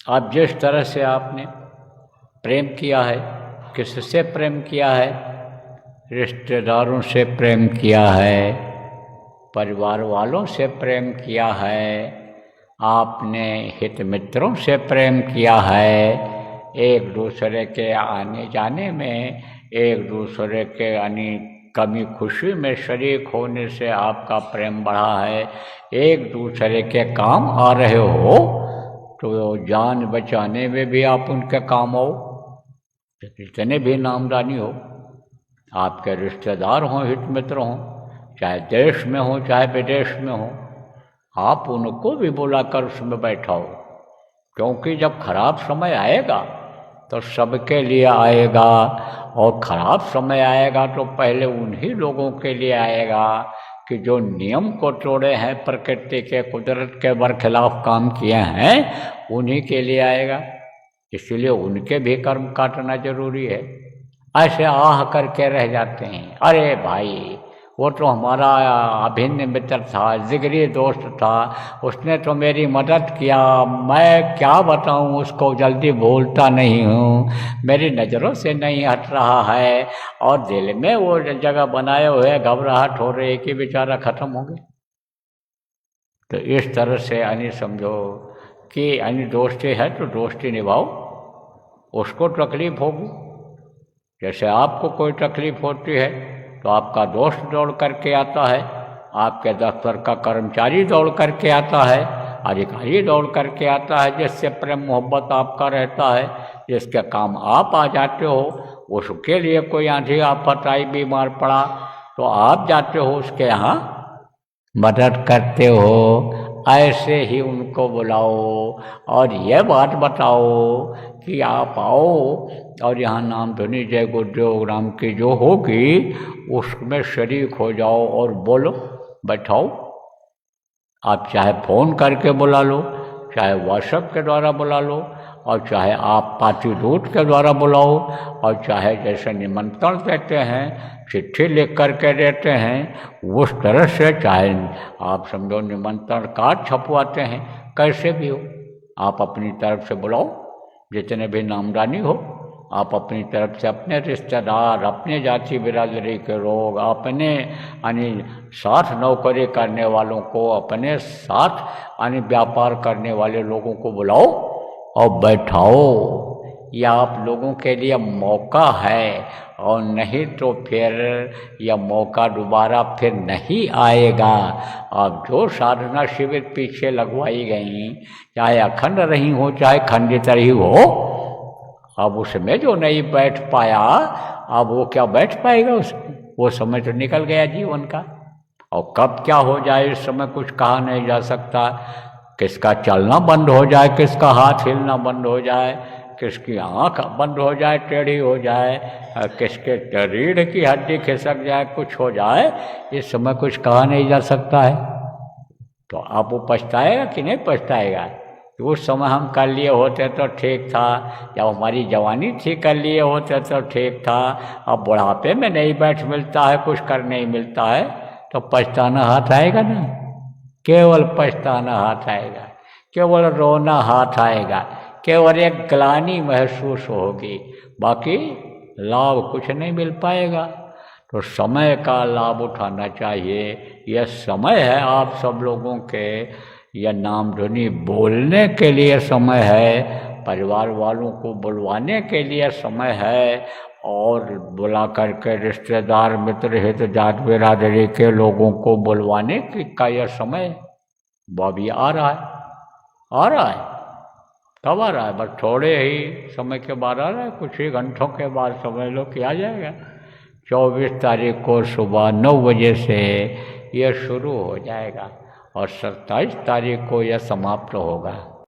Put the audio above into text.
अब जिस तरह से आपने प्रेम किया है, किससे प्रेम किया है? रिश्तेदारों से प्रेम किया है, परिवार वालों से प्रेम किया है, आपने हित मित्रों से प्रेम किया है। एक दूसरे के आने जाने में, एक दूसरे के कमी खुशी में शरीक होने से आपका प्रेम बढ़ा है। एक दूसरे के काम आ रहे हो तो जान बचाने में भी आप उनके काम आओ। जितने भी नामदानी हो, आपके रिश्तेदार हों, हित मित्र हों, चाहे देश में हो चाहे विदेश में हो, आप उनको भी बुलाकर उसमें बैठाओ। क्योंकि जब खराब समय आएगा तो सबके लिए आएगा, और खराब समय आएगा तो पहले उन्हीं लोगों के लिए आएगा कि जो नियम को तोड़े हैं, प्रकृति के, कुदरत के बरखिलाफ काम किए हैं, उन्हीं के लिए आएगा। इसलिए उनके भी कर्म काटना जरूरी है। ऐसे आह करके रह जाते हैं, अरे भाई वो तो हमारा अभिन्न मित्र था, जिगरी दोस्त था, उसने तो मेरी मदद किया, मैं क्या बताऊं उसको, जल्दी भूलता नहीं हूँ, मेरी नज़रों से नहीं हट रहा है, और दिल में वो जगह बनाए हुए घबराहट हो रही है कि बेचारा ख़त्म हो गया। तो इस तरह से समझो कि दोस्ती है तो दोस्ती निभाओ। उसको तकलीफ होगी, जैसे आपको कोई तकलीफ होती है तो आपका दोस्त दौड़ करके आता है, आपके दफ्तर का कर्मचारी दौड़ करके आता है, अधिकारी दौड़ करके आता है, जिससे प्रेम मोहब्बत आपका रहता है, जिसके काम आप आ जाते हो। उसके लिए कोई आंधी आफत आई, बीमार पड़ा, तो आप जाते हो उसके यहाँ, मदद करते हो। ऐसे ही उनको बुलाओ और यह बात बताओ कि आप आओ और यहाँ नाम धुनी जय गुरुदेव राम की जो होगी उसमें शरीक हो जाओ और बोलो, बैठाओ। आप चाहे फ़ोन करके बुला लो, चाहे व्हाट्सएप के द्वारा बुला लो, और चाहे आप पाती दूत के द्वारा बुलाओ, और चाहे जैसे निमंत्रण देते हैं, चिट्ठी लिख करके देते हैं, उस तरह से, चाहे आप समझो निमंत्रण कार्ड छपवाते हैं, कैसे भी हो, आप अपनी तरफ से बुलाओ। जितने भी नामदानी हो, आप अपनी तरफ से अपने रिश्तेदार, अपने जाति बिरादरी के लोग, अपने साथ नौकरी करने वालों को, अपने साथ व्यापार करने वाले लोगों को बुलाओ और बैठाओ। यह आप लोगों के लिए मौका है, और नहीं तो फिर यह मौका दोबारा फिर नहीं आएगा। अब जो साधना शिविर पीछे लगवाई गई, चाहे अखंड रही हो चाहे खंडित रही हो, अब उसमें जो नहीं बैठ पाया, अब वो क्या बैठ पाएगा उसमें? वो समय तो निकल गया जीवन का, और कब क्या हो जाए इस समय कुछ कहा नहीं जा सकता। किसका चलना बंद हो जाए, किसका हाथ हिलना बंद हो जाए, किसकी आँख बंद हो जाए, टेढ़ी हो जाए, किसके रीढ़ की हड्डी खिसक जाए, कुछ हो जाए, इस समय कुछ कहा नहीं जा सकता है। तो आप वो पछताएगा कि नहीं पछताएगा? उस समय हम कर लिए होते तो ठीक था, जब हमारी जवानी थी कर लिए होते तो ठीक था, अब बुढ़ापे में नहीं बैठ मिलता है, कुछ कर नहीं मिलता है, तो पछताना हाथ आएगा ना, केवल पछताना हाथ आएगा, केवल रोना हाथ आएगा, केवल एक ग्लानि महसूस होगी, बाकी लाभ कुछ नहीं मिल पाएगा। तो समय का लाभ उठाना चाहिए। यह समय है आप सब लोगों के, यह नाम धुनी बोलने के लिए समय है, परिवार वालों को बुलवाने के लिए समय है, और बुला करके रिश्तेदार मित्र हित जात बिरादरी के लोगों को बुलवाने का यह समय वो अभी आ रहा है। कब आ रहा है? बस थोड़े ही समय के बाद आ रहा है, कुछ ही घंटों के बाद समझ लो कि आ जाएगा। 24 तारीख को सुबह 9 बजे से यह शुरू हो जाएगा और 27 तारीख को यह समाप्त होगा।